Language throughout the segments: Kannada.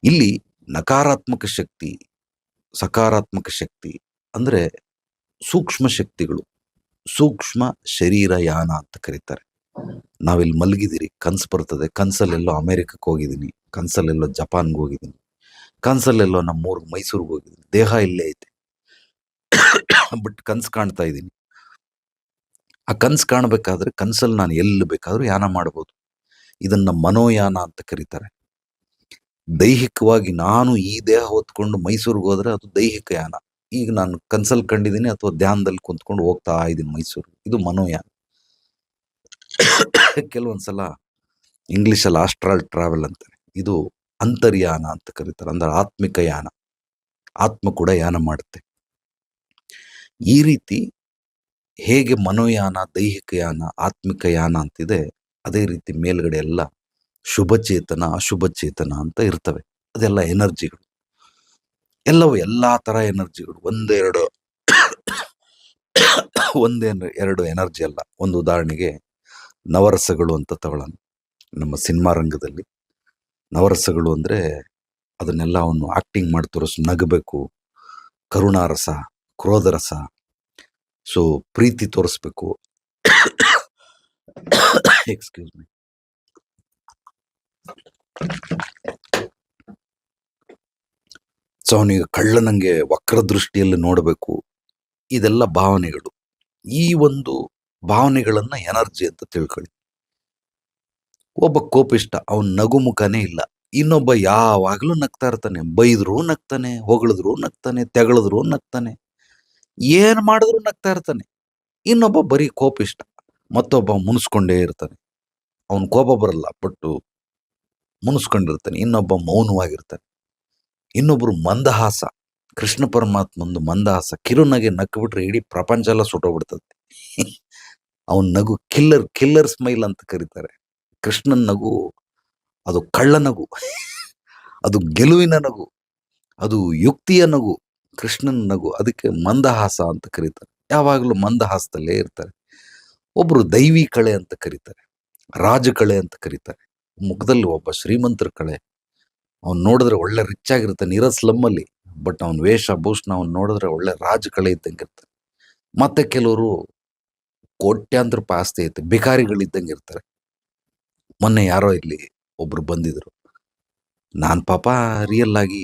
ಇಲ್ಲಿ ನಕಾರಾತ್ಮಕ ಶಕ್ತಿ, ಸಕಾರಾತ್ಮಕ ಶಕ್ತಿ ಅಂದರೆ ಸೂಕ್ಷ್ಮ ಶಕ್ತಿಗಳು, ಸೂಕ್ಷ್ಮ ಶರೀರ ಯಾನ ಅಂತ ಕರೀತಾರೆ. ನಾವಿಲ್ಲಿ ಮಲಗಿದಿರಿ, ಕನ್ಸು ಬರ್ತದೆ, ಕನ್ಸಲ್ಲೆಲ್ಲೋ ಅಮೆರಿಕಕ್ಕೆ ಹೋಗಿದ್ದೀನಿ, ಕನ್ಸಲ್ಲೆಲ್ಲೋ ಜಪಾನ್ಗೆ ಹೋಗಿದ್ದೀನಿ, ಕನ್ಸಲ್ಲೆಲ್ಲೋ ನಮ್ಮೂರ್ಗೆ ಮೈಸೂರಿಗೆ ಹೋಗಿದ್ದೀನಿ, ದೇಹ ಇಲ್ಲೇ ಐತೆ, ಬಟ್ ಕನ್ಸು ಕಾಣ್ತಾ ಇದ್ದೀನಿ. ಆ ಕನ್ಸು ಕಾಣಬೇಕಾದ್ರೆ ಕನ್ಸಲ್ಲಿ ನಾನು ಎಲ್ಲಿ ಬೇಕಾದ್ರೂ ಯಾನ ಮಾಡ್ಬೋದು. ಇದನ್ನ ಮನೋಯಾನ ಅಂತ ಕರೀತಾರೆ. ದೈಹಿಕವಾಗಿ ನಾನು ಈ ದೇಹ ಹೊತ್ಕೊಂಡು ಮೈಸೂರಿಗೆ ಹೋದ್ರೆ ಅದು ದೈಹಿಕ ಯಾನ. ಈಗ ನಾನು ಕನ್ಸಲ್ಲಿ ಕಂಡಿದ್ದೀನಿ ಅಥವಾ ಧ್ಯಾನದಲ್ಲಿ ಕುಂತ್ಕೊಂಡು ಹೋಗ್ತಾ ಇದ್ದೀನಿ ಮೈಸೂರು, ಇದು ಮನೋಯಾನ. ಕೆಲವೊಂದ್ಸಲ ಇಂಗ್ಲಿಷಲ್ಲಿ ಆಸ್ಟ್ರಲ್ ಟ್ರಾವೆಲ್ ಅಂತಾರೆ, ಇದು ಅಂತರ್ಯಾನ ಅಂತ ಕರೀತಾರೆ, ಅಂದ್ರೆ ಆತ್ಮಿಕ ಯಾನ. ಆತ್ಮ ಕೂಡ ಯಾನ ಮಾಡುತ್ತೆ. ಈ ರೀತಿ ಹೇಗೆ ಮನೋಯಾನ, ದೈಹಿಕ ಯಾನ, ಆತ್ಮಿಕ ಯಾನ ಅಂತಿದೆ, ಅದೇ ರೀತಿ ಮೇಲ್ಗಡೆ ಎಲ್ಲ ಶುಭ ಚೇತನ, ಅಶುಭ ಚೇತನ ಅಂತ ಇರ್ತವೆ. ಅದೆಲ್ಲ ಎನರ್ಜಿಗಳು, ಎಲ್ಲವೂ ಎಲ್ಲಾ ತರ ಎನರ್ಜಿಗಳು. ಒಂದೆರಡು ಎನರ್ಜಿ ಅಲ್ಲ. ಒಂದು ಉದಾಹರಣೆಗೆ ನವರಸಗಳು ಅಂತ ತಗೊಳ್ಳೋಣ. ನಮ್ಮ ಸಿನಿಮಾ ರಂಗದಲ್ಲಿ ನವರಸಗಳು ಅಂದ್ರೆ ಅದನ್ನೆಲ್ಲ ಅವನು ಆಕ್ಟಿಂಗ್ ಮಾಡಿ ತೋರಿಸ್, ನಗಬೇಕು, ಕರುಣಾರಸ, ಕ್ರೋಧರಸ, ಸೊ ಪ್ರೀತಿ ತೋರಿಸ್ಬೇಕು. Excuse me. ಸೊ ಅವನಿಗೆ ಕಳ್ಳನಂಗೆ ವಕ್ರ ದೃಷ್ಟಿಯಲ್ಲಿ ನೋಡಬೇಕು. ಇದೆಲ್ಲ ಭಾವನೆಗಳು. ಈ ಒಂದು ಭಾವನೆಗಳನ್ನ ಎನರ್ಜಿ ಅಂತ ತಿಳ್ಕೊಳ್ಳಿ. ಒಬ್ಬ ಕೋಪಿಷ್ಟ, ಅವನ್ ನಗು ಮುಖನೇ ಇಲ್ಲ. ಇನ್ನೊಬ್ಬ ಯಾವಾಗ್ಲೂ ನಗ್ತಾ ಇರ್ತಾನೆ, ಬೈದ್ರು ನಗ್ತಾನೆ, ಹೊಗಳಿದ್ರು ನಗ್ತಾನೆ, ತೆಗಳಿದ್ರು ನಗ್ತಾನೆ, ಏನ್ ಮಾಡಿದ್ರು ನಗ್ತಾ ಇರ್ತಾನೆ. ಇನ್ನೊಬ್ಬ ಬರೀ ಕೋಪಿಷ್ಟ, ಮತ್ತೊಬ್ಬ ಮುನ್ಸ್ಕೊಂಡೇ ಇರ್ತಾನೆ. ಅವನ್ ಕೋಪ ಬರಲ್ಲ, ಬಟ್ ಮುನ್ಸ್ಕೊಂಡಿರ್ತಾನೆ. ಇನ್ನೊಬ್ಬ ಮೌನವಾಗಿರ್ತಾನೆ. ಇನ್ನೊಬ್ರು ಮಂದಹಾಸ, ಕೃಷ್ಣ ಪರಮಾತ್ಮಂದು ಮಂದಹಾಸ, ಕಿರುನಗೆ ನಕ್ಬಿಟ್ರೆ ಇಡೀ ಪ್ರಪಂಚ ಎಲ್ಲ ಸುಟ್ಟೋಗ್ಬಿಡ್ತದೆ. ಅವನ್ ನಗು ಕಿಲ್ಲರ್ ಸ್ಮೈಲ್ ಅಂತ ಕರೀತಾರೆ. ಕೃಷ್ಣನ್ ನಗು ಅದು ಕಳ್ಳ ನಗು, ಅದು ಗೆಲುವಿನ ನಗು, ಅದು ಯುಕ್ತಿಯ ನಗು. ಕೃಷ್ಣನ್ ನಗು ಅದಕ್ಕೆ ಮಂದಹಾಸ ಅಂತ ಕರೀತಾರೆ. ಯಾವಾಗಲೂ ಮಂದಹಾಸದಲ್ಲೇ ಇರ್ತಾರೆ. ಒಬ್ರು ದೈವಿ ಕಳೆ ಅಂತ ಕರೀತಾರೆ, ರಾಜ ಕಳೆ ಅಂತ ಕರೀತಾರೆ. ಮುಖದಲ್ಲಿ ಒಬ್ಬ ಶ್ರೀಮಂತರ ಕಳೆ. ಅವ್ನು ನೋಡಿದ್ರೆ ಒಳ್ಳೆ ರಿಚ್ ಆಗಿರ್ತಾನೆ, ಇರೋ ಸ್ಲಮ್ಮಲ್ಲಿ, ಬಟ್ ಅವ್ನ ವೇಷಭೂಷಣ ಅವ್ನು ನೋಡಿದ್ರೆ ಒಳ್ಳೆ ರಾಜ ಕಳೆ ಇದ್ದಂಗೆ ಇರ್ತಾನೆ. ಮತ್ತೆ ಕೆಲವರು ಕೋಟ್ಯಾಂತರ ರೂಪಾಯಿ ಆಸ್ತಿ ಐತೆ, ಭಿಕಾರಿಗಳಿದ್ದಂಗೆ ಇರ್ತಾರೆ. ಮೊನ್ನೆ ಯಾರೋ ಇಲ್ಲಿ ಒಬ್ರು ಬಂದಿದ್ರು. ನಾನ್ ಪಾಪ ರಿಯಲ್ ಆಗಿ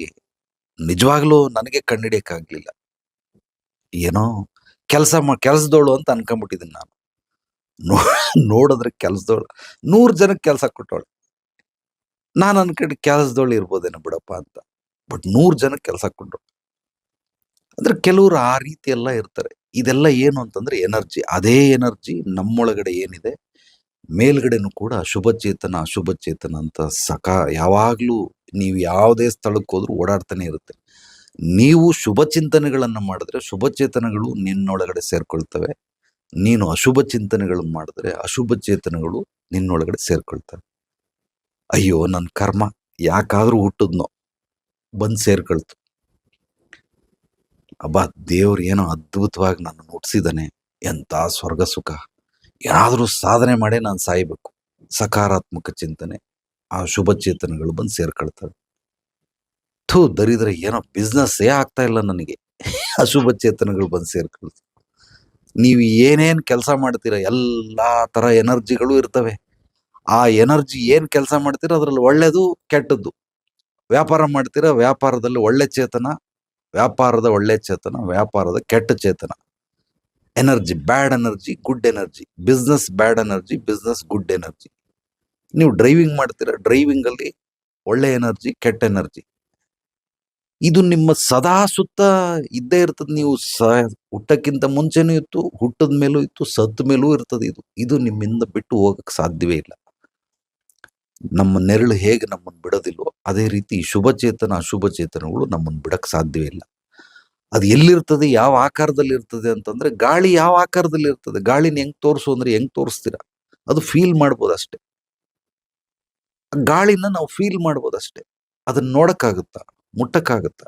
ನಿಜವಾಗ್ಲೂ ನನಗೆ ಕಂಡಿಡಿಯಕ್ಕಾಗ್ಲಿಲ್ಲ. ಏನೋ ಕೆಲ್ಸದೋಳು ಅಂತ ಅನ್ಕೊಂಡ್ಬಿಟ್ಟಿದ್ದೀನಿ ನಾನು. ನೋಡಿದ್ರೆ ಕೆಲ್ಸದೋಳು 100 ಜನಕ್ಕೆ ಕೆಲಸ ಕೊಟ್ಟವಳು. ನಾನು ಅನ್ಕೊಂಡು ಕೆಲಸದೋಳು ಇರ್ಬೋದೇನೋ ಬಿಡಪ್ಪ ಅಂತ, ಬಟ್ 100 ಜನಕ್ಕೆ ಕೆಲಸ ಕೊಟ್ಟರು. ಅಂದ್ರೆ ಕೆಲವರು ಆ ರೀತಿ ಎಲ್ಲ ಇರ್ತಾರೆ. ಇದೆಲ್ಲ ಏನು ಅಂತಂದ್ರೆ ಎನರ್ಜಿ. ಅದೇ ಎನರ್ಜಿ ನಮ್ಮೊಳಗಡೆ ಏನಿದೆ, ಮೇಲ್ಗಡೆನೂ ಕೂಡ ಶುಭ ಚೇತನ, ಅಶುಭ ಚೇತನ ಅಂತ ಯಾವಾಗ್ಲೂ ನೀವು ಯಾವುದೇ ಸ್ಥಳಕ್ಕೆ ಹೋದ್ರೂ ಓಡಾಡ್ತಾನೆ ಇರುತ್ತೆ. ನೀವು ಶುಭ ಚಿಂತನೆಗಳನ್ನ ಮಾಡಿದ್ರೆ ಶುಭ ಚೇತನಗಳು ನಿನ್ನೊಳಗಡೆ ಸೇರ್ಕೊಳ್ತವೆ. ನೀನು ಅಶುಭ ಚಿಂತನೆಗಳನ್ನು ಮಾಡಿದ್ರೆ ಅಶುಭ ಚೇತನಗಳು ನಿನ್ನೊಳಗಡೆ ಸೇರ್ಕೊಳ್ತವೆ. ಅಯ್ಯೋ ನನ್ನ ಕರ್ಮ, ಯಾಕಾದ್ರೂ ಹುಟ್ಟದ್ನೋ, ಬಂದ್ ಸೇರ್ಕೊಳ್ತು. ಅಬ್ಬಾ, ದೇವ್ರು ಏನೋ ಅದ್ಭುತವಾಗಿ ನನ್ನ ಹುಟ್ಟಿಸಿದಾನೆ, ಎಂತ ಸ್ವರ್ಗ ಸುಖ, ಏನಾದ್ರೂ ಸಾಧನೆ ಮಾಡೇ ನಾನು ಸಾಯ್ಬೇಕು. ಸಕಾರಾತ್ಮಕ ಚಿಂತನೆ, ಆ ಶುಭ ಚೇತನಗಳು ಬಂದು ಸೇರ್ಕೊಳ್ತವೆ. ದರಿದ್ರ, ಏನೋ ಬಿಸ್ನೆಸ್ಸೇ ಆಗ್ತಾ ಇಲ್ಲ ನನಗೆ, ಅಶುಭ ಚೇತನಗಳು ಬಂದು ಸೇರ್ಕೊಳ್ತವೆ. ನೀವು ಏನೇನ್ ಕೆಲಸ ಮಾಡ್ತೀರ ಎಲ್ಲಾ ತರ ಎನರ್ಜಿಗಳು ಇರ್ತವೆ. ಆ ಎನರ್ಜಿ ಏನ್ ಕೆಲಸ ಮಾಡ್ತೀರ ಅದ್ರಲ್ಲಿ ಒಳ್ಳೇದು ಕೆಟ್ಟದ್ದು. ವ್ಯಾಪಾರ ಮಾಡ್ತೀರಾ, ವ್ಯಾಪಾರದಲ್ಲಿ ಒಳ್ಳೆ ಚೇತನ, ವ್ಯಾಪಾರದ ಒಳ್ಳೆ ಚೇತನ, ವ್ಯಾಪಾರದ ಕೆಟ್ಟ ಚೇತನ. ಎನರ್ಜಿ, ಬ್ಯಾಡ್ ಎನರ್ಜಿ, ಗುಡ್ ಎನರ್ಜಿ. ಬಿಸ್ನೆಸ್ ಬ್ಯಾಡ್ ಎನರ್ಜಿ, ಬಿಸ್ನೆಸ್ ಗುಡ್ ಎನರ್ಜಿ. ನೀವು ಡ್ರೈವಿಂಗ್ ಮಾಡ್ತೀರಾ, ಡ್ರೈವಿಂಗ್ ಅಲ್ಲಿ ಒಳ್ಳೆ ಎನರ್ಜಿ, ಕೆಟ್ಟ ಎನರ್ಜಿ. ಇದು ನಿಮ್ಮ ಸದಾ ಸುತ್ತ ಇದ್ದೇ ಇರ್ತದೆ. ನೀವು ಹುಟ್ಟಕ್ಕಿಂತ ಮುಂಚೆನೂ ಇತ್ತು, ಹುಟ್ಟದ ಮೇಲೂ ಇತ್ತು, ಸತ್ತ ಮೇಲೂ ಇರ್ತದೆ. ಇದು ನಿಮ್ಮಿಂದ ಬಿಟ್ಟು ಹೋಗಕ್ ಸಾಧ್ಯವೇ ಇಲ್ಲ. ನಮ್ಮ ನೆರಳು ಹೇಗೆ ನಮ್ಮನ್ನು ಬಿಡೋದಿಲ್ವೋ ಅದೇ ರೀತಿ ಶುಭ ಚೇತನ, ಅಶುಭ ಚೇತನಗಳು ನಮ್ಮನ್ನು ಬಿಡಕ್ ಸಾಧ್ಯವೇ ಇಲ್ಲ. ಅದು ಎಲ್ಲಿರ್ತದೆ, ಯಾವ ಆಕಾರದಲ್ಲಿ ಇರ್ತದೆ ಅಂತಂದ್ರೆ, ಗಾಳಿ ಯಾವ ಆಕಾರದಲ್ಲಿ ಇರ್ತದೆ, ಗಾಳಿನ ಹೆಂಗ್ ತೋರಿಸು ಅಂದ್ರೆ ಹೆಂಗ್ ತೋರಿಸ್ತೀರಾ, ಅದು ಫೀಲ್ ಮಾಡ್ಬೋದು ಅಷ್ಟೇ. ಗಾಳಿನ ನಾವು ಫೀಲ್ ಮಾಡ್ಬೋದು ಅಷ್ಟೇ. ಅದನ್ನ ನೋಡಕ್ಕಾಗುತ್ತಾ, ಮುಟ್ಟಕ್ಕಾಗುತ್ತಾ,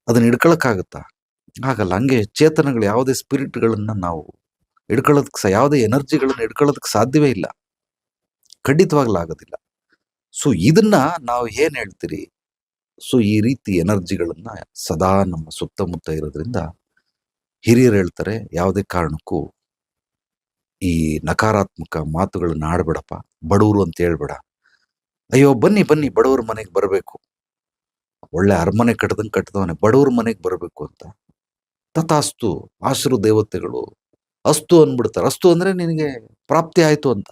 ಅದನ್ನ ಹಿಡ್ಕೊಳಕ್ಕಾಗುತ್ತಾ? ಆಗಲ್ಲ. ಹಂಗೆ ಚೇತನಗಳು, ಯಾವುದೇ ಸ್ಪಿರಿಟ್ಗಳನ್ನ ನಾವು ಹಿಡ್ಕೊಳ್ಳೋದಕ್ಕೆ, ಯಾವುದೇ ಎನರ್ಜಿಗಳನ್ನ ಹಿಡ್ಕೊಳ್ಳೋದಕ್ಕೆ ಸಾಧ್ಯವೇ ಇಲ್ಲ, ಖಂಡಿತವಾಗ್ಲೂ ಆಗೋದಿಲ್ಲ. ಸೊ ಇದನ್ನ ನಾವು ಏನ್ ಹೇಳ್ತೀರಿ? ಸೊ ಈ ರೀತಿ ಎನರ್ಜಿಗಳನ್ನ ಸದಾ ನಮ್ಮ ಸುತ್ತಮುತ್ತ ಇರೋದ್ರಿಂದ ಹಿರಿಯರು ಹೇಳ್ತಾರೆ, ಯಾವುದೇ ಕಾರಣಕ್ಕೂ ಈ ನಕಾರಾತ್ಮಕ ಮಾತುಗಳನ್ನ ಆಡ್ಬೇಡಪ್ಪ, ಬಡವರು ಅಂತ ಹೇಳ್ಬೇಡ. ಅಯ್ಯೋ ಬನ್ನಿ ಬನ್ನಿ ಬಡವ್ರ ಮನೆಗೆ ಬರಬೇಕು, ಒಳ್ಳೆ ಅರಮನೆ ಕಟ್ಟದಂಗೆ ಕಟ್ಟಿದವನೆ ಬಡವ್ರ ಮನೆಗೆ ಬರಬೇಕು ಅಂತ. ತಥಾಸ್ತು, ಆಶೀರು ದೇವತೆಗಳು ಅಸ್ತು ಅಂದ್ಬಿಡ್ತಾರೆ. ಅಸ್ತು ಅಂದ್ರೆ ನಿನಗೆ ಪ್ರಾಪ್ತಿ ಆಯ್ತು ಅಂತ.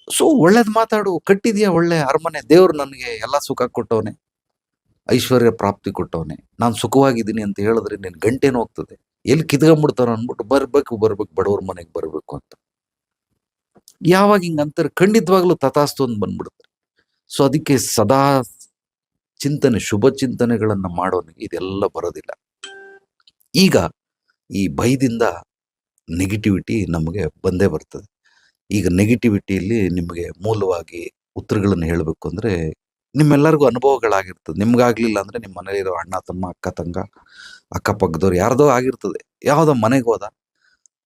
ಸೊ ಒಳ್ಳೇದ್ ಮಾತಾಡು, ಕಟ್ಟಿದ್ಯಾ ಒಳ್ಳೆ ಅರಮನೆ, ದೇವ್ರು ನನಗೆ ಎಲ್ಲ ಸುಖ ಕೊಟ್ಟವನೆ, ಐಶ್ವರ್ಯ ಪ್ರಾಪ್ತಿ ಕೊಟ್ಟವನೆ, ನಾನು ಸುಖವಾಗಿದ್ದೀನಿ ಅಂತ ಹೇಳಿದ್ರೆ ನಿನ್ ಗಂಟೇನು ಹೋಗ್ತದೆ, ಎಲ್ಲಿ ಕಿತ್ಕೊಂಡ್ಬಿಡ್ತಾರ ಅನ್ಬಿಟ್ಟು ಬರ್ಬೇಕು ಬರ್ಬೇಕು ಬಡವ್ರ ಮನೆಗೆ ಬರ್ಬೇಕು ಅಂತ. ಯಾವಾಗ ಹಿಂಗ ಅಂತಾರೆ ಖಂಡಿತವಾಗ್ಲೂ ತಥಾಸ್ತು ಅಂತ ಬಂದ್ಬಿಡ್ತಾರೆ. ಸೊ ಅದಕ್ಕೆ ಸದಾ ಚಿಂತನೆ, ಶುಭ ಚಿಂತನೆಗಳನ್ನ ಮಾಡೋನಿಗೆ ಇದೆಲ್ಲ ಬರೋದಿಲ್ಲ. ಈಗ ಈ ಭಯದಿಂದ ನೆಗೆಟಿವಿಟಿ ನಮಗೆ ಬಂದೇ ಬರ್ತದೆ. ಈಗ ನೆಗೆಟಿವಿಟಿಯಲ್ಲಿ ನಿಮಗೆ ಮೂಲವಾಗಿ ಉತ್ತರಗಳನ್ನು ಹೇಳಬೇಕು ಅಂದ್ರೆ ನಿಮ್ಮೆಲ್ಲರಿಗೂ ಅನುಭವಗಳಾಗಿರ್ತದೆ. ನಿಮ್ಗಾಗ್ಲಿಲ್ಲ ಅಂದ್ರೆ ನಿಮ್ಮ ಮನೇಲಿರೋ ಅಣ್ಣ ತಮ್ಮ ಅಕ್ಕ ತಂಗ ಅಕ್ಕಪಕ್ಕದವ್ರು ಯಾರ್ದೋ ಆಗಿರ್ತದೆ. ಯಾವ್ದೋ ಮನೆಗೆ ಹೋದ,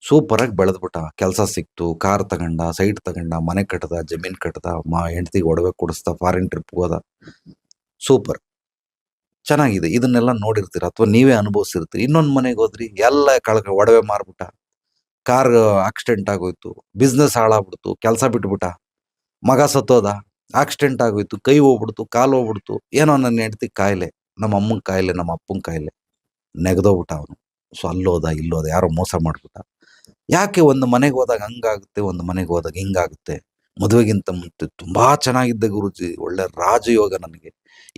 ಸೂಪರ್ ಆಗಿ ಬೆಳೆದ್ಬಿಟ್ಟ, ಕೆಲಸ ಸಿಕ್ತು, ಕಾರ್ ತಗೊಂಡ, ಸೈಟ್ ತಗೊಂಡ, ಮನೆ ಕಟ್ಟದ, ಜಮೀನ್ ಕಟ್ಟದ, ಹೆಂಡತಿಗೆ ಒಡವೆ ಕೊಡಿಸ್ದ, ಫಾರಿನ್ ಟ್ರಿಪ್ ಹೋದ, ಸೂಪರ್ ಚೆನ್ನಾಗಿದೆ. ಇದನ್ನೆಲ್ಲ ನೋಡಿರ್ತೀರ ಅಥವಾ ನೀವೇ ಅನುಭವಿಸಿರ್ತೀರಿ. ಇನ್ನೊಂದ್ ಮನೆಗೆ ಹೋದ್ರಿ, ಎಲ್ಲ ಒಡವೆ ಮಾರ್ಬಿಟ್ಟ, ಕಾರ್ ಆಕ್ಸಿಡೆಂಟ್ ಆಗೋಯ್ತು, ಬಿಸ್ನೆಸ್ ಹಾಳಾಗ್ಬಿಡ್ತು, ಕೆಲಸ ಬಿಟ್ಬಿಟ್ಟ, ಮಗ ಸತ್ತೋದ, ಆಕ್ಸಿಡೆಂಟ್ ಆಗೋಯ್ತು, ಕೈ ಹೋಗ್ಬಿಡ್ತು, ಕಾಲು ಹೋಗ್ಬಿಡ್ತು, ಏನೋ ನನ್ನ ಹೆಂಡತಿ ಕಾಯಿಲೆ, ನಮ್ಮ ಅಮ್ಮನ ಕಾಯಿಲೆ, ನಮ್ಮ ಅಪ್ಪನ ಕಾಯಿಲೆ, ನೆಗದೋಗ್ಬಿಟ್ಟ ಅವನು. ಸೊ ಅಲ್ಲೋದ ಇಲ್ಲೋದ, ಯಾರೋ ಮೋಸ ಮಾಡ್ಬಿಟ್ಟ. ಯಾಕೆ ಒಂದು ಮನೆಗೆ ಹೋದಾಗ ಹಂಗಾಗುತ್ತೆ, ಒಂದು ಮನೆಗೆ ಹೋದಾಗ ಹಿಂಗಾಗುತ್ತೆ? ಮದುವೆಗಿಂತ ಮುಂಚೆ ತುಂಬಾ ಚೆನ್ನಾಗಿದ್ದೆ ಗುರುಜಿ, ಒಳ್ಳೆ ರಾಜಯೋಗ ನನಗೆ.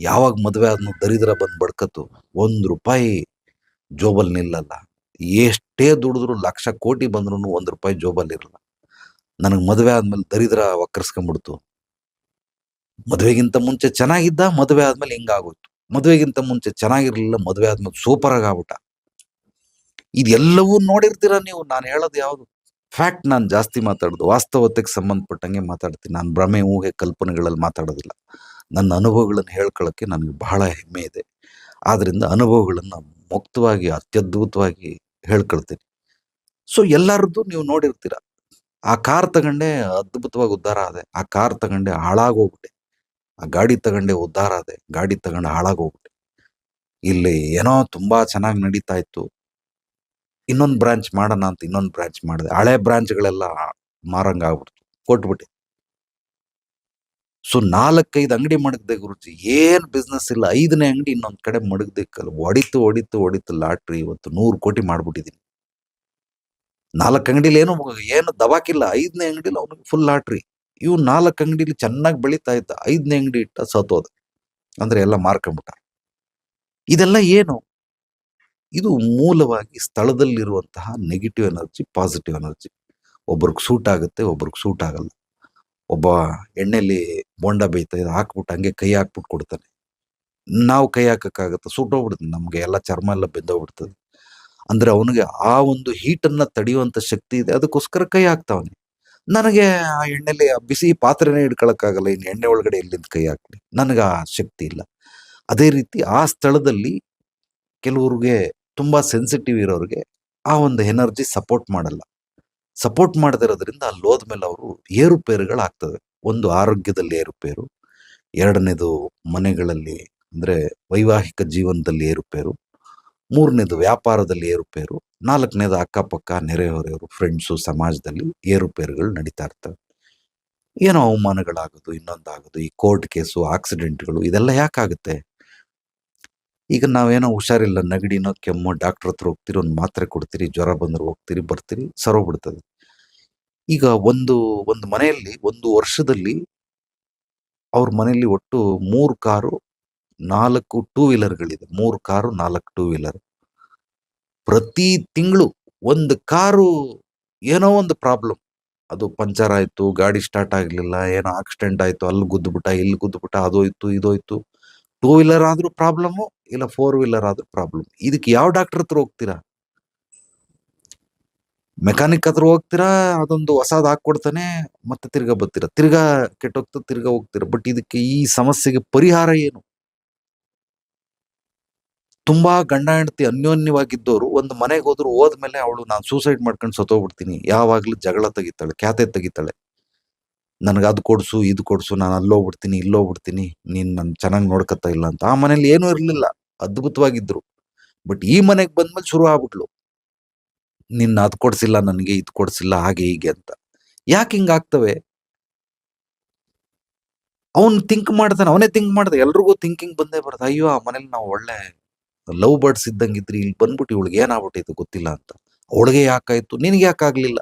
ಯಾವಾಗ ಮದುವೆ ಆದ್ನು ದರಿದ್ರ ಬಂದ್ ಬಡ್ಕತ್ತು, 1 ರೂಪಾಯಿ ಜೋಬಲ್ ನಿಲ್ಲಲ್ಲ. ಎಷ್ಟೇ ದುಡಿದ್ರು, ಲಕ್ಷ ಕೋಟಿ ಬಂದ್ರು 1 ರೂಪಾಯಿ ಜೋಬಲ್ ಇರಲ್ಲ. ನನಗ್ ಮದುವೆ ಆದ್ಮೇಲೆ ದರಿದ್ರ ವಕ್ರಸ್ಕೊಂಡ್ಬಿಡ್ತು. ಮದುವೆಗಿಂತ ಮುಂಚೆ ಚೆನ್ನಾಗಿದ್ದ, ಮದುವೆ ಆದ್ಮೇಲೆ ಹಿಂಗಾಗೋಯ್ತು. ಮದುವೆಗಿಂತ ಮುಂಚೆ ಚೆನ್ನಾಗಿರ್ಲಿಲ್ಲ, ಮದುವೆ ಆದ್ಮೇಲೆ ಸೂಪರ್ ಆಗಿ ಆಗ್ಬಿಟ್ಟ. ಇದೆಲ್ಲವೂ ನೋಡಿರ್ತೀರ ನೀವು. ನಾನು ಹೇಳೋದು ಯಾವ್ದು ಫ್ಯಾಕ್ಟ್, ನಾನು ಜಾಸ್ತಿ ಮಾತಾಡೋದು ವಾಸ್ತವತೆಗೆ ಸಂಬಂಧಪಟ್ಟಂಗೆ ಮಾತಾಡ್ತೀನಿ. ನಾನು ಭ್ರಮೆ, ಊಹೆ, ಕಲ್ಪನೆಗಳಲ್ಲಿ ಮಾತಾಡೋದಿಲ್ಲ. ನನ್ನ ಅನುಭವಗಳನ್ನು ಹೇಳ್ಕೊಳ್ಳೋಕ್ಕೆ ನನಗೆ ಬಹಳ ಹೆಮ್ಮೆ ಇದೆ. ಆದ್ರಿಂದ ಅನುಭವಗಳನ್ನ ಮುಕ್ತವಾಗಿ ಅತ್ಯದ್ಭುತವಾಗಿ ಹೇಳ್ಕೊಳ್ತೀನಿ. ಸೊ ಎಲ್ಲರದ್ದು ನೀವು ನೋಡಿರ್ತೀರ. ಆ ಕಾರ್ ತಗೊಂಡೆ ಅದ್ಭುತವಾಗಿ ಉದ್ಧಾರ ಆದೆ, ಆ ಕಾರ್ ತಗೊಂಡೆ ಹಾಳಾಗೋಗ್ಬಿಟ್ಟೆ, ಆ ಗಾಡಿ ತಗೊಂಡೆ ಉದ್ಧಾರ ಆದೆ, ಗಾಡಿ ತಗೊಂಡು ಹಾಳಾಗೋಗ್ಬಿಟ್ಟೆ. ಇಲ್ಲಿ ಏನೋ ತುಂಬಾ ಚೆನ್ನಾಗಿ ನಡೀತಾ ಇತ್ತು, ಇನ್ನೊಂದು ಬ್ರಾಂಚ್ ಮಾಡೋಣ ಅಂತ ಇನ್ನೊಂದು ಬ್ರಾಂಚ್ ಮಾಡಿದೆ, ಹಳೆ ಬ್ರಾಂಚ್ಗಳೆಲ್ಲ ಮಾರಂಗ ಆಗ್ಬಿಡ್ತು, ಕೊಟ್ಬಿಟ್ಟೆ. ಸೊ 4-5 ಅಂಗಡಿ ಮಡಗ್ದೆ ಗುರುಜಿ, ಏನ್ ಬಿಸ್ನೆಸ್ ಇಲ್ಲ. 5ನೇ ಅಂಗಡಿ ಇನ್ನೊಂದ್ ಕಡೆ ಮಡಗ್ದಕ್ಕಲ್ಲ, ಹೊಡಿತು ಹೊಡಿತು ಹೊಡಿತು ಲಾಟ್ರಿ. ಇವತ್ತು 100 ಕೋಟಿ ಮಾಡ್ಬಿಟ್ಟಿದೀನಿ. 4 ಅಂಗಡಿಲಿ ಏನು ದವಾಕಿಲ್ಲ, 5ನೇ ಅಂಗಡಿಲಿ ಅವನಿಗೆ ಫುಲ್ ಲಾಟ್ರಿ. ಇವ್ 4 ಅಂಗಡಿಲಿ ಚೆನ್ನಾಗಿ ಬೆಳೀತಾ ಇದ್ದ, 5ನೇ ಅಂಗಡಿ ಇಟ್ಟ, ಸತ್ತೋದ. ಅಂದ್ರೆ ಎಲ್ಲ ಮಾರ್ಕೊಂಡ್ಬಿಟ್ಟ. ಇದೆಲ್ಲ ಏನು? ಇದು ಮೂಲವಾಗಿ ಸ್ಥಳದಲ್ಲಿರುವಂತಹ ನೆಗೆಟಿವ್ ಎನರ್ಜಿ, ಪಾಸಿಟಿವ್ ಎನರ್ಜಿ. ಒಬ್ರಿಗೆ ಸೂಟ್ ಆಗುತ್ತೆ, ಒಬ್ರಿಗೆ ಸೂಟ್ ಆಗಲ್ಲ. ಒಬ್ಬ ಎಣ್ಣೆಲಿ ಬೋಂಡ ಬೇಯ್ತಾ ಇದೆ, ಹಾಕ್ಬಿಟ್ಟು ಹಂಗೆ ಕೈ ಹಾಕ್ಬಿಟ್ಟು ಕೊಡ್ತಾನೆ. ನಾವು ಕೈ ಹಾಕಕ್ಕಾಗತ್ತೆ? ಸುಟ್ಟೋಗ್ಬಿಡುತ್ತೆ, ನಮ್ಗೆ ಎಲ್ಲ ಚರ್ಮ ಎಲ್ಲ ಬೆಂದೋಗ್ಬಿಡ್ತದೆ. ಅಂದ್ರೆ ಅವನಿಗೆ ಆ ಒಂದು ಹೀಟನ್ನ ತಡೆಯುವಂತ ಶಕ್ತಿ ಇದೆ, ಅದಕ್ಕೋಸ್ಕರ ಕೈ ಹಾಕ್ತಾವನೆ. ನನಗೆ ಆ ಎಣ್ಣೆಲಿ ಆ ಬಿಸಿ ಪಾತ್ರೆನೇ ಹಿಡ್ಕೊಳಕ್ಕಾಗಲ್ಲ, ಇನ್ನು ಎಣ್ಣೆ ಒಳಗಡೆ ಎಲ್ಲಿಂದ ಕೈ ಹಾಕ್ಲಿ? ನನಗೆ ಆ ಶಕ್ತಿ ಇಲ್ಲ. ಅದೇ ರೀತಿ ಆ ಸ್ಥಳದಲ್ಲಿ ಕೆಲವ್ರಿಗೆ ತುಂಬಾ ಸೆನ್ಸಿಟಿವ್ ಇರೋರಿಗೆ ಆ ಒಂದು ಎನರ್ಜಿ ಸಪೋರ್ಟ್ ಮಾಡಲ್ಲ. ಸಪೋರ್ಟ್ ಮಾಡದಿರೋದ್ರಿಂದ ಅಲ್ಲಿ ಹೋದ್ಮೇಲೆ ಅವರು ಏರುಪೇರುಗಳಾಗ್ತವೆ. ಒಂದು ಆರೋಗ್ಯದಲ್ಲಿ ಏರುಪೇರು, 2ನೇದು ಮನೆಗಳಲ್ಲಿ ಅಂದ್ರೆ ವೈವಾಹಿಕ ಜೀವನದಲ್ಲಿ ಏರುಪೇರು, 3ನೇದು ವ್ಯಾಪಾರದಲ್ಲಿ ಏರುಪೇರು, 4ನೇದು ಅಕ್ಕಪಕ್ಕ ನೆರೆಹೊರೆಯವರು, ಫ್ರೆಂಡ್ಸು, ಸಮಾಜದಲ್ಲಿ ಏರುಪೇರುಗಳು ನಡೀತಾ ಇರ್ತವೆ. ಏನೋ ಅವಮಾನಗಳಾಗೋದು, ಇನ್ನೊಂದಾಗೋದು, ಈ ಕೋರ್ಟ್ ಕೇಸು, ಆಕ್ಸಿಡೆಂಟ್ಗಳು, ಇದೆಲ್ಲ ಯಾಕಾಗುತ್ತೆ? ಈಗ ನಾವೇನೋ ಹುಷಾರಿಲ್ಲ, ನೆಗಡಿನೋ ಕೆಮ್ಮೋ, ಡಾಕ್ಟರ್ ಹತ್ರ ಹೋಗ್ತೀರಿ, ಒಂದು ಮಾತ್ರೆ ಕೊಡ್ತೀರಿ, ಜ್ವರ ಬಂದ್ರೆ ಹೋಗ್ತೀರಿ, ಬರ್ತೀರಿ, ಸರೋಗ್ಬಿಡ್ತದೆ. ಈಗ ಒಂದು ಮನೆಯಲ್ಲಿ 1 ವರ್ಷದಲ್ಲಿ ಅವ್ರ ಮನೆಯಲ್ಲಿ ಒಟ್ಟು 3 ಕಾರು, 4 ಟೂ ವೀಲರ್ಗಳಿದೆ. 3 ಕಾರು, 4 ಟೂ ವೀಲರ್. ಪ್ರತಿ ತಿಂಗಳು ಒಂದು ಕಾರು ಏನೋ ಒಂದು ಪ್ರಾಬ್ಲಮ್. ಅದು ಪಂಚರ್ ಆಯ್ತು, ಗಾಡಿ ಸ್ಟಾರ್ಟ್ ಆಗ್ಲಿಲ್ಲ, ಏನೋ ಆಕ್ಸಿಡೆಂಟ್ ಆಯ್ತು, ಅಲ್ಲಿ ಗುದ್ದುಬಿಟ್ಟ, ಇಲ್ಲಿ ಗುದ್ದುಬಿಟ್ಟ, ಅದೋಯ್ತು ಇದೋಯ್ತು. ಟೂ ವೀಲರ್ ಆದ್ರೂ ಪ್ರಾಬ್ಲಮ್ಮು, ಇಲ್ಲ 4 ವೀಲರ್ ಆದ್ರೂ ಪ್ರಾಬ್ಲಮ್. ಇದಕ್ಕೆ ಯಾವ ಡಾಕ್ಟರ್ ಹತ್ರ ಹೋಗ್ತೀರಾ? ಮೆಕ್ಯಾನಿಕ್ ಹತ್ರ ಹೋಗ್ತೀರಾ, ಅದೊಂದು ಹೊಸದ್ ಹಾಕೊಡ್ತಾನೆ, ಮತ್ತೆ ತಿರ್ಗಾ ಬರ್ತೀರಾ, ತಿರ್ಗಾ ಕೆಟ್ಟೋಗ್ತದೆ, ತಿರ್ಗಾ ಹೋಗ್ತೀರಾ. ಬಟ್ ಇದಕ್ಕೆ, ಈ ಸಮಸ್ಯೆಗೆ ಪರಿಹಾರ ಏನು? ತುಂಬಾ ಗಂಡ ಹೆಂಡತಿ ಅನ್ಯೋನ್ಯವಾಗಿದ್ದವರು ಒಂದು ಮನೆಗೆ ಹೋದ್ಮೇಲೆ ಅವಳು ನಾನು ಸೂಸೈಡ್ ಮಾಡ್ಕೊಂಡು ಸತ್ತೋಗ್ಬಿಡ್ತೀನಿ, ಯಾವಾಗ್ಲೂ ಜಗಳ ತೆಗಿತಾಳೆ, ಖ್ಯಾತೆ ತೆಗಿತಾಳೆ. ನನಗೆ ಅದು ಕೊಡ್ಸು ಇದು ಕೊಡ್ಸು, ನಾನು ಅಲ್ಲೋಗ್ಬಿಡ್ತೀನಿ ಇಲ್ಲೋಗ್ಬಿಡ್ತೀನಿ, ನೀನ್ ನನ್ ಚೆನ್ನಾಗಿ ನೋಡ್ಕತ್ತಾ ಇಲ್ಲ ಅಂತ. ಆ ಮನೇಲಿ ಏನೂ ಇರ್ಲಿಲ್ಲ, ಅದ್ಭುತವಾಗಿದ್ರು. ಬಟ್ ಈ ಮನೆಗೆ ಬಂದ್ಮೇಲೆ ಶುರು ಆಗ್ಬಿಟ್ಲು, ನಿನ್ನ ಅದು ಕೊಡ್ಸಿಲ್ಲ ನನಗೆ, ಇದು ಕೊಡ್ಸಿಲ್ಲ, ಹಾಗೆ ಹೀಗೆ ಅಂತ. ಯಾಕೆ ಹಿಂಗಾಗ್ತವೆ? ಅವ್ನು ಥಿಂಕ್ ಮಾಡ್ತಾನೆ, ಅವನೇ ಥಿಂಕ್ ಮಾಡ್ದ, ಎಲ್ರಿಗೂ ಥಿಂಕಿಂಗ್ ಬಂದೇ ಬರುತ್ತೆ. ಅಯ್ಯೋ ಆ ಮನೇಲಿ ನಾವು ಒಳ್ಳೆ ಲವ್ ಬರ್ಡ್ಸ್ ಇದ್ದಂಗಿದ್ರಿ, ಇಲ್ಲಿ ಬಂದ್ಬಿಟ್ಟು ಇವಳಿಗೆ ಏನಾಗ್ಬಿಟ್ಟೈತೆ ಗೊತ್ತಿಲ್ಲ ಅಂತ. ಅವಳಿಗೆ ಯಾಕಾಯ್ತು, ನಿನಗೆ ಯಾಕಾಗ್ಲಿಲ್ಲ?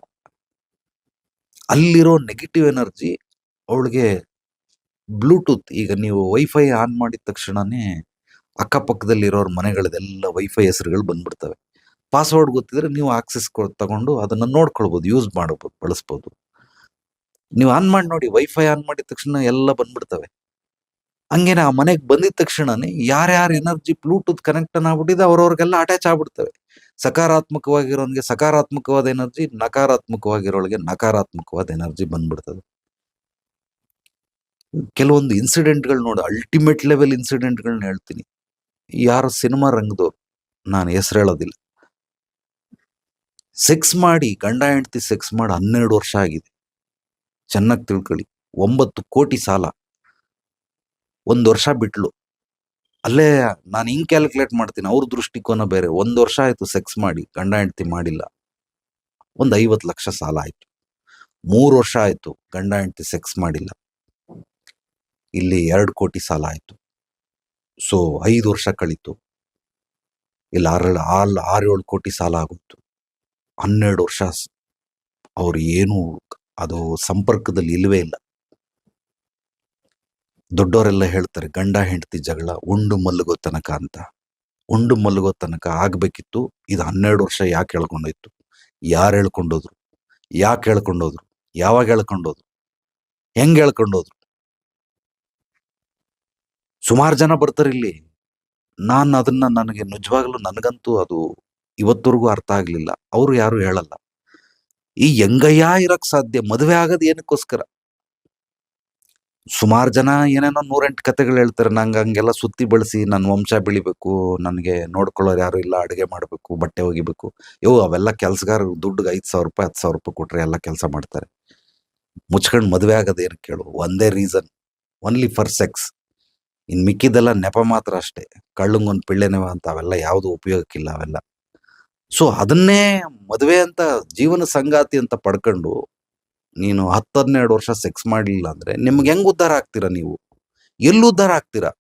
ಅಲ್ಲಿರೋ ನೆಗೆಟಿವ್ ಎನರ್ಜಿ ಅವಳಿಗೆ ಬ್ಲೂಟೂತ್. ಈಗ ನೀವು ವೈಫೈ ಆನ್ ಮಾಡಿದ ತಕ್ಷಣನೇ ಅಕ್ಕಪಕ್ಕದಲ್ಲಿರೋರ್ ಮನೆಗಳದೆಲ್ಲ ವೈಫೈ ಹೆಸರುಗಳು ಬಂದ್ಬಿಡ್ತವೆ. ಪಾಸ್ವರ್ಡ್ ಗೊತ್ತಿದ್ರೆ ನೀವು ಆಕ್ಸೆಸ್ ತಗೊಂಡು ಅದನ್ನ ನೋಡ್ಕೊಳ್ಬಹುದು, ಯೂಸ್ ಮಾಡಬಹುದು, ಬಳಸ್ಬೋದು. ನೀವು ಆನ್ ಮಾಡಿ ನೋಡಿ, ವೈಫೈ ಆನ್ ಮಾಡಿದ ತಕ್ಷಣ ಎಲ್ಲ ಬಂದ್ಬಿಡ್ತವೆ. ಹಂಗೇನೆ ಆ ಮನೆಗೆ ಬಂದಿದ ತಕ್ಷಣನೇ ಯಾರ್ಯಾರ ಎನರ್ಜಿ ಬ್ಲೂಟೂತ್ ಕನೆಕ್ಟ್ ಆಗ್ಬಿಟ್ಟಿದೆ ಅವ್ರವ್ರಿಗೆಲ್ಲ ಅಟ್ಯಾಚ್ ಆಗ್ಬಿಡ್ತವೆ. ಸಕಾರಾತ್ಮಕವಾಗಿರೋನ್ಗೆ ಸಕಾರಾತ್ಮಕವಾದ ಎನರ್ಜಿ, ನಕಾರಾತ್ಮಕವಾಗಿರೋಳಿಗೆ ನಕಾರಾತ್ಮಕವಾದ ಎನರ್ಜಿ ಬಂದ್ಬಿಡ್ತದೆ. ಕೆಲವೊಂದು ಇನ್ಸಿಡೆಂಟ್ಗಳು ನೋಡಿ, ಅಲ್ಟಿಮೇಟ್ ಲೆವೆಲ್ ಇನ್ಸಿಡೆಂಟ್ಗಳನ್ನ ಹೇಳ್ತೀನಿ. ಯಾರು ಸಿನಿಮಾ ರಂಗದವ್ರು, ನಾನು ಹೆಸರು ಹೇಳೋದಿಲ್ಲ, ಸೆಕ್ಸ್ ಮಾಡಿ, ಗಂಡ ಹೆಂಡತಿ ಸೆಕ್ಸ್ ಮಾಡಿ 12 ವರ್ಷ ಆಗಿದೆ. ಚೆನ್ನಾಗಿ ತಿಳ್ಕೊಳ್ಳಿ. 9 ಕೋಟಿ ಸಾಲ. 1 ವರ್ಷ ಬಿಟ್ಲು. ಅಲ್ಲೇ ನಾನು ಹಿಂಗ್ ಕ್ಯಾಲ್ಕುಲೇಟ್ ಮಾಡ್ತೀನಿ, ಅವ್ರ ದೃಷ್ಟಿಕೋನ ಬೇರೆ. 1 ವರ್ಷ ಆಯ್ತು ಸೆಕ್ಸ್ ಮಾಡಿ, ಗಂಡ ಹೆಂಡತಿ ಮಾಡಿಲ್ಲ, ಒಂದು 50 ಲಕ್ಷ ಸಾಲ ಆಯ್ತು. 3 ವರ್ಷ ಆಯ್ತು ಗಂಡ ಹೆಂಡತಿ ಸೆಕ್ಸ್ ಮಾಡಿಲ್ಲ, ಇಲ್ಲಿ 2 ಕೋಟಿ ಸಾಲ ಆಯ್ತು. ಸೊ 5 ವರ್ಷ ಕಳೀತು, ಇಲ್ಲಿ 6-7 ಕೋಟಿ ಸಾಲ ಆಗೋಯ್ತು. 12 ವರ್ಷ ಅವ್ರು ಏನು ಅದು ಸಂಪರ್ಕದಲ್ಲಿ ಇಲ್ವೇ ಇಲ್ಲ. ದೊಡ್ಡವರೆಲ್ಲ ಹೇಳ್ತಾರೆ, ಗಂಡ ಹೆಂಡತಿ ಜಗಳ ಉಂಡು ಮಲಗೋ ತನಕ ಅಂತ. ಉಂಡು ಮಲಗೋ ತನಕ ಆಗ್ಬೇಕಿತ್ತು. ಇದು 12 ವರ್ಷ ಯಾಕೆ ಹೇಳ್ಕೊಂಡೋಯ್ತು? ಯಾರು ಹೇಳ್ಕೊಂಡೋದ್ರು? ಯಾಕೆ ಹೇಳ್ಕೊಂಡೋದ್ರು? ಯಾವಾಗ ಹೇಳ್ಕೊಂಡೋದ್ರು? ಹೆಂಗ್ ಹೇಳ್ಕೊಂಡೋದ್ರು? ಸುಮಾರು ಜನ ಬರ್ತಾರೆ ಇಲ್ಲಿ. ನಾನು ಅದನ್ನ, ನನಗೆ ನಿಜವಾಗ್ಲೂ ನನಗಂತೂ ಅದು ಇವತ್ತವರೆಗೂ ಅರ್ಥ ಆಗ್ಲಿಲ್ಲ. ಅವರು ಯಾರು ಹೇಳಲ್ಲ. ಈ ಹೆಂಗಯ್ಯ ಇರಕ್ ಸಾಧ್ಯ? ಮದುವೆ ಆಗೋದು ಏನಕ್ಕೋಸ್ಕರ? ಸುಮಾರು ಜನ ಏನೇನೋ 108 ಕತೆಗಳು ಹೇಳ್ತಾರೆ. ನಂಗೆ ಹಂಗೆಲ್ಲ ಸುತ್ತಿ ಬಳಸಿ ನನ್ನ ವಂಶ ಬೆಳಿಬೇಕು, ನನಗೆ ನೋಡ್ಕೊಳ್ಳೋರು ಯಾರು ಇಲ್ಲ, ಅಡುಗೆ ಮಾಡಬೇಕು, ಬಟ್ಟೆ ಒಗಿಬೇಕು. ಅವೆಲ್ಲ ಕೆಲ್ಸಗಾರ ದುಡ್ಡಿಗೆ 5,000 ರೂಪಾಯಿ 10,000 ರೂಪಾಯಿ ಕೊಟ್ರೆ ಎಲ್ಲ ಕೆಲಸ ಮಾಡ್ತಾರೆ. ಮುಚ್ಕೊಂಡು ಮದುವೆ ಆಗೋದೇನು ಕೇಳು? ಒಂದೇ ರೀಸನ್, ಓನ್ಲಿ ಫಾರ್ ಸೆಕ್ಸ್. ಇನ್ ಮಿಕ್ಕಿದೆಲ್ಲ ನೆಪ ಮಾತ್ರ ಅಷ್ಟೇ. ಕಳ್ಳಂಗೊಂದು ಪಿಳ್ಳೆನೆವ ಅಂತ ಅವೆಲ್ಲ ಯಾವುದು ಉಪಯೋಗಕ್ಕಿಲ್ಲ ಅವೆಲ್ಲ. ಸೊ ಅದನ್ನೇ ಮದುವೆ ಅಂತ, ಜೀವನ ಸಂಗಾತಿ ಅಂತ ಪಡ್ಕೊಂಡು ನೀನು 10-12 ವರ್ಷ ಸೆಕ್ಸ್ ಮಾಡಲಿಲ್ಲ ಅಂದ್ರೆ ನಿಮ್ಗೆ ಹೆಂಗ್ ಉದ್ಧಾರ ಆಗ್ತೀರಾ? ನೀವು ಎಲ್ಲಿ ಉದ್ಧಾರ ಆಗ್ತೀರಾ?